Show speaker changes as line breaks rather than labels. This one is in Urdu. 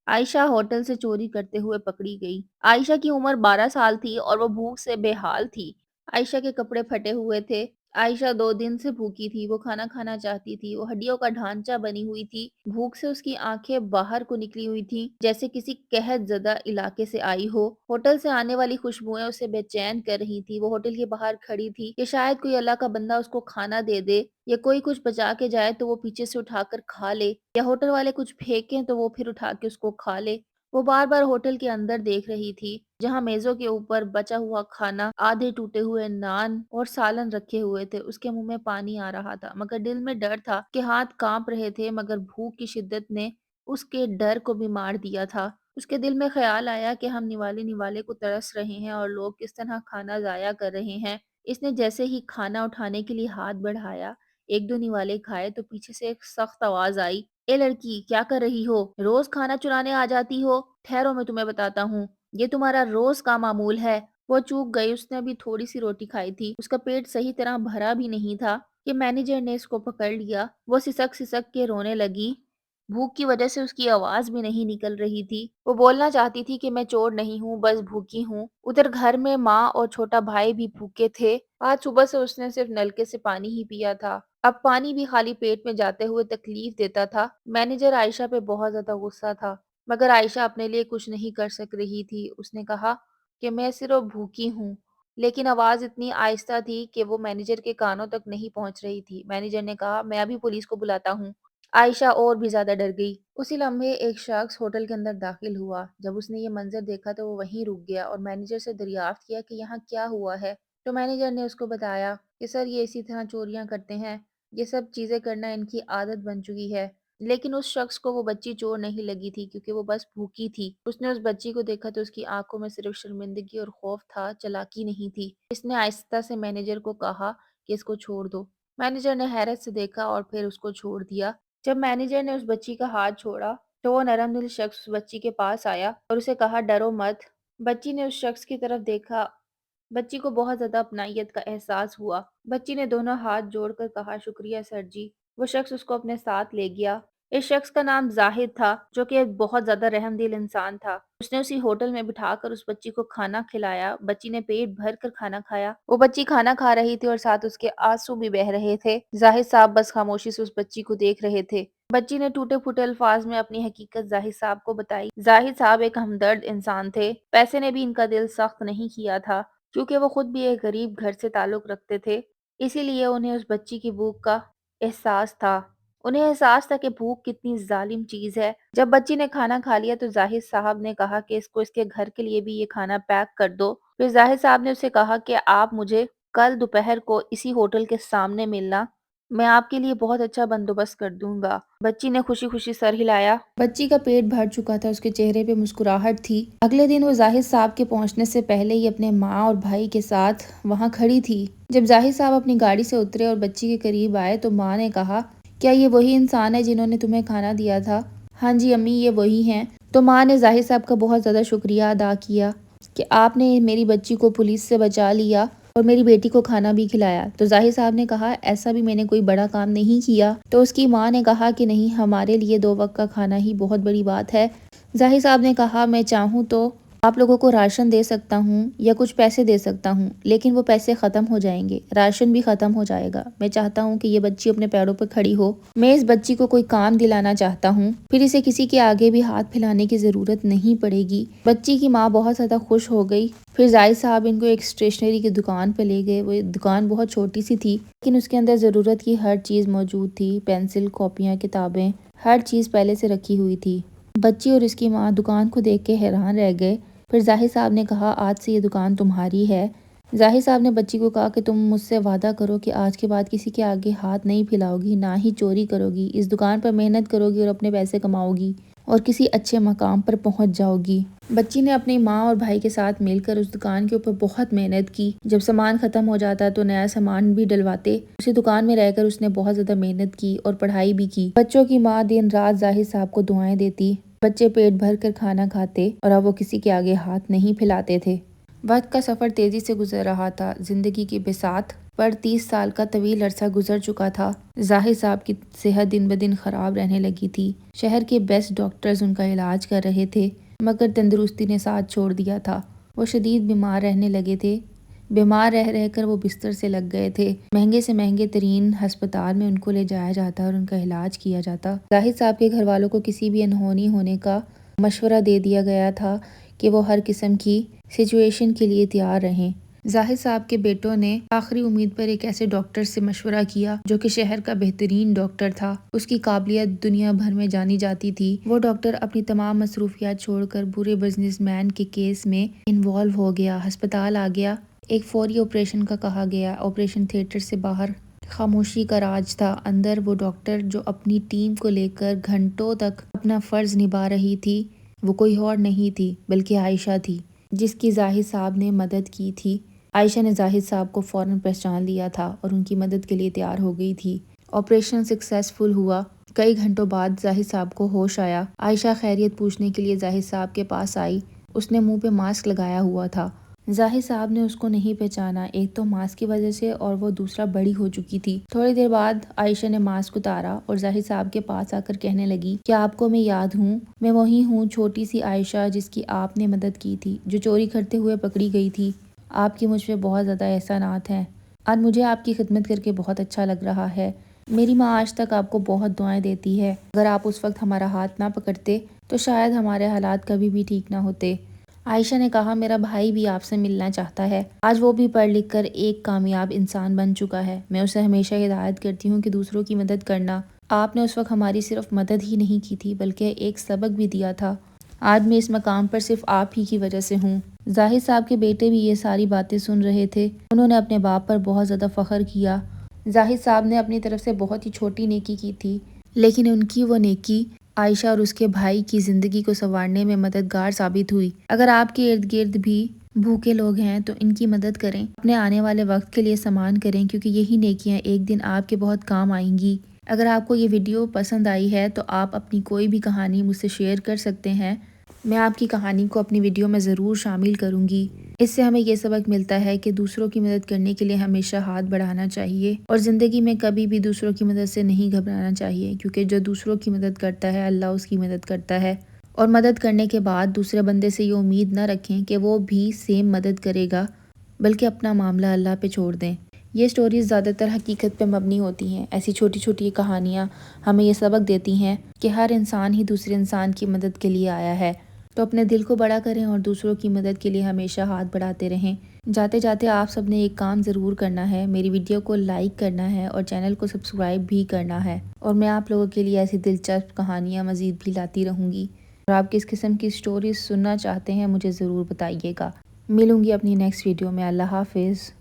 عائشہ ہوٹل سے چوری کرتے ہوئے پکڑی گئی۔ عائشہ کی عمر 12 سال تھی اور وہ بھوک سے بے حال تھی۔ عائشہ کے کپڑے پھٹے ہوئے تھے۔ عائشہ 2 دن سے بھوکی تھی۔ وہ کھانا کھانا چاہتی تھی۔ وہ ہڈیوں کا ڈھانچہ بنی ہوئی تھی۔ بھوک سے اس کی آنکھیں باہر کو نکلی ہوئی تھیں جیسے کسی قحط زدہ علاقے سے آئی ہو۔ ہوٹل سے آنے والی خوشبوئیں اسے بے چین کر رہی تھی۔ وہ ہوٹل کے باہر کھڑی تھی کہ شاید کوئی اللہ کا بندہ اس کو کھانا دے دے، یا کوئی کچھ بچا کے جائے تو وہ پیچھے سے اٹھا کر کھا لے، یا ہوٹل والے کچھ پھینکیں تو وہ پھر اٹھا کے اس کو کھا لے۔ وہ بار بار ہوٹل کے اندر دیکھ رہی تھی جہاں میزوں کے اوپر بچا ہوا کھانا، آدھے ٹوٹے ہوئے نان اور سالن رکھے ہوئے تھے۔ اس کے منہ میں پانی آ رہا تھا مگر دل میں ڈر تھا کہ ہاتھ کانپ رہے تھے، مگر بھوک کی شدت نے اس کے ڈر کو بھی مار دیا تھا۔ اس کے دل میں خیال آیا کہ ہم نوالے نوالے کو ترس رہے ہیں اور لوگ کس طرح کھانا ضائع کر رہے ہیں۔ اس نے جیسے ہی کھانا اٹھانے کے لیے ہاتھ بڑھایا، ایک دو نوالے کھائے تو پیچھے سے ایک سخت آواز آئی، اے لڑکی کیا کر رہی ہو؟ روز کھانا چرانے آ جاتی ہو؟ ٹھہرو میں تمہیں بتاتا ہوں، یہ تمہارا روز کا معمول ہے۔ وہ چوک گئی، اس نے ابھی تھوڑی سی روٹی کھائی تھی، اس کا پیٹ صحیح طرح بھرا بھی نہیں تھا کہ مینیجر نے اس کو پکڑ لیا۔ وہ سسک سسک کے رونے لگی، بھوک کی وجہ سے اس کی آواز بھی نہیں نکل رہی تھی۔ وہ بولنا چاہتی تھی کہ میں چور نہیں ہوں، بس بھوکی ہوں۔ ادھر گھر میں ماں اور چھوٹا بھائی بھی بھوکے تھے۔ آج صبح سے اس نے صرف نلکے سے پانی ہی پیا تھا، اب پانی بھی خالی پیٹ میں جاتے ہوئے تکلیف دیتا تھا۔ مینیجر عائشہ پہ بہت زیادہ غصہ تھا، مگر عائشہ اپنے لیے کچھ نہیں کر سک رہی تھی۔ اس نے کہا کہ میں صرف بھوکی ہوں، لیکن آواز اتنی آہستہ تھی کہ وہ مینیجر کے کانوں تک نہیں پہنچ رہی تھی۔ مینیجر نے کہا میں ابھی پولیس کو بلاتا ہوں۔ عائشہ اور بھی زیادہ ڈر گئی۔ اسی لمحے ایک شخص ہوٹل کے اندر داخل ہوا۔ جب اس نے یہ منظر دیکھا تو وہ وہیں رک گیا اور مینیجر سے دریافت کیا کہ یہاں کیا ہوا ہے۔ تو مینیجر نے اس کو بتایا کہ سر یہ اسی طرح چوریاں کرتے ہیں، یہ سب چیزیں کرنا ان کی عادت بن چکی ہے۔ لیکن اس شخص کو وہ بچی چور نہیں لگی تھی کیونکہ وہ بس بھوکی تھی۔ اس نے اس بچی کو دیکھا تو اس کی آنکھوں میں صرف شرمندگی اور خوف تھا، چالاکی نہیں تھی۔ اس نے آہستہ سے مینیجر کو کہا کہ اس کو چھوڑ دو۔ مینیجر نے حیرت سے دیکھا اور پھر اس کو چھوڑ دیا۔ جب مینیجر نے اس بچی کا ہاتھ چھوڑا تو وہ نرم دل شخص اس بچی کے پاس آیا اور اسے کہا ڈرو مت۔ بچی نے اس شخص کی طرف دیکھا، بچی کو بہت زیادہ اپنائیت کا احساس ہوا۔ بچی نے دونوں ہاتھ جوڑ کر کہا شکریہ سر جی۔ وہ شخص اس کو اپنے ساتھ لے گیا۔ اس شخص کا نام زاہد تھا جو کہ بہت زیادہ رحم دل انسان تھا۔ اس نے اسی ہوٹل میں بٹھا کر اس بچی کو کھانا کھلایا۔ بچی نے پیٹ بھر کر کھانا کھایا۔ وہ بچی کھانا کھا رہی تھی اور ساتھ اس کے آنسو بھی بہہ رہے تھے۔ زاہد صاحب بس خاموشی سے اس بچی کو دیکھ رہے تھے۔ بچی نے ٹوٹے پھوٹے الفاظ میں اپنی حقیقت زاہد صاحب کو بتائی۔ زاہد صاحب ایک ہمدرد انسان تھے۔ پیسے نے بھی ان کا دل سخت نہیں کیا تھا کیونکہ وہ خود بھی ایک غریب گھر سے تعلق رکھتے تھے، اسی لیے انہیں اس بچی کی بھوک کا احساس تھا۔ انہیں احساس تھا کہ بھوک کتنی ظالم چیز ہے۔ جب بچی نے کھانا کھا لیا تو زاہد صاحب نے کہا کہ اس کو اس کے گھر کے لیے بھی یہ کھانا پیک کر دو۔ پھر زاہد صاحب نے اسے کہا کہ آپ مجھے کل دوپہر کو اسی ہوٹل کے سامنے ملنا، میں آپ کے لیے بہت اچھا بندوبست کر دوں گا۔ بچی نے خوشی خوشی سر ہلایا۔ بچی کا پیٹ بھر چکا تھا، اس کے چہرے پہ مسکراہٹ تھی۔ اگلے دن وہ زاہد صاحب کے پہنچنے سے پہلے ہی اپنے ماں اور بھائی کے ساتھ وہاں کھڑی تھی۔ جب زاہد صاحب اپنی گاڑی سے اترے اور بچی کے قریب آئے تو ماں نے کہا کیا یہ وہی انسان ہے جنہوں نے تمہیں کھانا دیا تھا؟ ہاں جی امی یہ وہی ہیں۔ تو ماں نے زاہد صاحب کا بہت زیادہ شکریہ ادا کیا کہ آپ نے میری بچی کو پولیس سے بچا لیا اور میری بیٹی کو کھانا بھی کھلایا۔ تو زاہد صاحب نے کہا ایسا بھی میں نے کوئی بڑا کام نہیں کیا۔ تو اس کی ماں نے کہا کہ نہیں، ہمارے لیے 2 وقت کا کھانا ہی بہت بڑی بات ہے۔ زاہد صاحب نے کہا میں چاہوں تو آپ لوگوں کو راشن دے سکتا ہوں یا کچھ پیسے دے سکتا ہوں، لیکن وہ پیسے ختم ہو جائیں گے، راشن بھی ختم ہو جائے گا۔ میں چاہتا ہوں کہ یہ بچی اپنے پیروں پر کھڑی ہو۔ میں اس بچی کو کوئی کام دلانا چاہتا ہوں، پھر اسے کسی کے آگے بھی ہاتھ پھیلانے کی ضرورت نہیں پڑے گی۔ بچی کی ماں بہت زیادہ خوش ہو گئی۔ پھر زاہد صاحب ان کو ایک اسٹیشنری کی دکان پہ لے گئے۔ وہ دکان بہت چھوٹی سی تھی لیکن اس کے اندر ضرورت کی ہر چیز موجود تھی، پینسل، کاپیاں، کتابیں، ہر چیز پہلے سے رکھی ہوئی تھی۔ بچی اور اس کی ماں دکان کو دیکھ کے حیران رہ گئے۔ پھر زاہد صاحب نے کہا آج سے یہ دکان تمہاری ہے۔ زاہد صاحب نے بچی کو کہا کہ تم مجھ سے وعدہ کرو کہ آج کے بعد کسی کے آگے ہاتھ نہیں پھیلاؤ گی، نہ ہی چوری کرو گی، اس دکان پر محنت کرو گی اور اپنے پیسے کماؤ گی اور کسی اچھے مقام پر پہنچ جاؤ گی۔ بچی نے اپنی ماں اور بھائی کے ساتھ مل کر اس دکان کے اوپر بہت محنت کی۔ جب سامان ختم ہو جاتا تو نیا سامان بھی ڈلواتے۔ اسی دکان میں رہ کر اس نے بہت زیادہ محنت کی اور پڑھائی بھی کی۔ بچوں کی ماں دن رات زاہد صاحب کو دعائیں دیتی، بچے پیٹ بھر کر کھانا کھاتے اور اب وہ کسی کے آگے ہاتھ نہیں پھیلاتے تھے۔ وقت کا سفر تیزی سے گزر رہا تھا۔ زندگی کی بساط پر 30 سال کا طویل عرصہ گزر چکا تھا۔ زاہد صاحب کی صحت دن بدن خراب رہنے لگی تھی۔ شہر کے بیسٹ ڈاکٹرز ان کا علاج کر رہے تھے، مگر تندرستی نے ساتھ چھوڑ دیا تھا۔ وہ شدید بیمار رہنے لگے تھے۔ بیمار رہ کر وہ بستر سے لگ گئے تھے۔ مہنگے سے مہنگے ترین ہسپتال میں ان کو لے جایا جاتا اور ان کا علاج کیا جاتا۔ زاہد صاحب کے گھر والوں کو کسی بھی انہونی ہونے کا مشورہ دے دیا گیا تھا کہ وہ ہر قسم کی سچویشن کے لیے تیار رہیں۔ زاہد صاحب کے بیٹوں نے آخری امید پر ایک ایسے ڈاکٹر سے مشورہ کیا جو کہ شہر کا بہترین ڈاکٹر تھا۔ اس کی قابلیت دنیا بھر میں جانی جاتی تھی۔ وہ ڈاکٹر اپنی تمام مصروفیات چھوڑ کر برے بزنس مین کے کیس میں انوالو ہو گیا۔ ہسپتال آ گیا۔ ایک فوری آپریشن کا کہا گیا۔ آپریشن تھیٹر سے باہر خاموشی کا راج تھا۔ اندر وہ ڈاکٹر جو اپنی ٹیم کو لے کر گھنٹوں تک اپنا فرض نبھا رہی تھی، وہ کوئی اور نہیں تھی بلکہ عائشہ تھی، جس کی زاہد صاحب نے مدد کی تھی۔ عائشہ نے زاہد صاحب کو فوراً پہچان لیا تھا اور ان کی مدد کے لیے تیار ہو گئی تھی۔ آپریشن سکسیسفل ہوا۔ کئی گھنٹوں بعد زاہد صاحب کو ہوش آیا۔ عائشہ خیریت پوچھنے کے لیے زاہد صاحب کے پاس آئی۔ اس نے منہ پہ ماسک لگایا ہوا تھا۔ زاہد صاحب نے اس کو نہیں پہچانا، ایک تو ماسک کی وجہ سے اور وہ دوسرا بڑی ہو چکی تھی۔ تھوڑی دیر بعد عائشہ نے ماسک اتارا اور زاہد صاحب کے پاس آ کر کہنے لگی، کیا آپ کو میں یاد ہوں؟ میں وہی ہوں، چھوٹی سی عائشہ جس کی آپ نے مدد کی تھی، جو چوری کرتے ہوئے پکڑی گئی تھی۔ آپ کی مجھ پہ بہت زیادہ احسانات ہیں۔ آج مجھے آپ کی خدمت کر کے بہت اچھا لگ رہا ہے۔ میری ماں آج تک آپ کو بہت دعائیں دیتی ہے۔ اگر آپ اس وقت ہمارا ہاتھ نہ پکڑتے تو شاید ہمارے حالات کبھی بھی ٹھیک نہ ہوتے۔ عائشہ نے کہا، میرا بھائی بھی آپ سے ملنا چاہتا ہے۔ آج وہ بھی پڑھ لکھ کر ایک کامیاب انسان بن چکا ہے۔ میں اسے ہمیشہ ہدایت کرتی ہوں کہ دوسروں کی مدد کرنا۔ آپ نے اس وقت ہماری صرف مدد ہی نہیں کی تھی بلکہ ایک سبق بھی دیا تھا۔ آج میں اس مقام پر صرف آپ ہی کی وجہ سے ہوں۔ زاہد صاحب کے بیٹے بھی یہ ساری باتیں سن رہے تھے۔ انہوں نے اپنے باپ پر بہت زیادہ فخر کیا۔ زاہد صاحب نے اپنی طرف سے بہت ہی چھوٹی نیکی کی تھی، لیکن ان کی وہ نیکی عائشہ اور اس کے بھائی کی زندگی کو سنوارنے میں مددگار ثابت ہوئی۔ اگر آپ کے ارد گرد بھی بھوکے لوگ ہیں تو ان کی مدد کریں، اپنے آنے والے وقت کے لیے سامان کریں، کیونکہ یہی نیکیاں ایک دن آپ کے بہت کام آئیں گی۔ اگر آپ کو یہ ویڈیو پسند آئی ہے تو آپ اپنی کوئی بھی کہانی مجھ سے شیئر کر سکتے ہیں۔ میں آپ کی کہانی کو اپنی ویڈیو میں ضرور شامل کروں گی۔ اس سے ہمیں یہ سبق ملتا ہے کہ دوسروں کی مدد کرنے کے لیے ہمیشہ ہاتھ بڑھانا چاہیے اور زندگی میں کبھی بھی دوسروں کی مدد سے نہیں گھبرانا چاہیے، کیونکہ جو دوسروں کی مدد کرتا ہے اللہ اس کی مدد کرتا ہے۔ اور مدد کرنے کے بعد دوسرے بندے سے یہ امید نہ رکھیں کہ وہ بھی سیم مدد کرے گا، بلکہ اپنا معاملہ اللہ پہ چھوڑ دیں۔ یہ سٹوریز زیادہ تر حقیقت پہ مبنی ہوتی ہیں۔ ایسی چھوٹی چھوٹی کہانیاں ہمیں یہ سبق دیتی ہیں کہ ہر انسان ہی دوسرے انسان کی مدد کے لیے آیا ہے۔ تو اپنے دل کو بڑا کریں اور دوسروں کی مدد کے لیے ہمیشہ ہاتھ بڑھاتے رہیں۔ جاتے جاتے آپ سب نے ایک کام ضرور کرنا ہے، میری ویڈیو کو لائک کرنا ہے اور چینل کو سبسکرائب بھی کرنا ہے، اور میں آپ لوگوں کے لیے ایسی دلچسپ کہانیاں مزید بھی لاتی رہوں گی۔ اور آپ کس قسم کی سٹوریز سننا چاہتے ہیں مجھے ضرور بتائیے گا۔ ملوں گی اپنی نیکسٹ ویڈیو میں۔ اللہ حافظ۔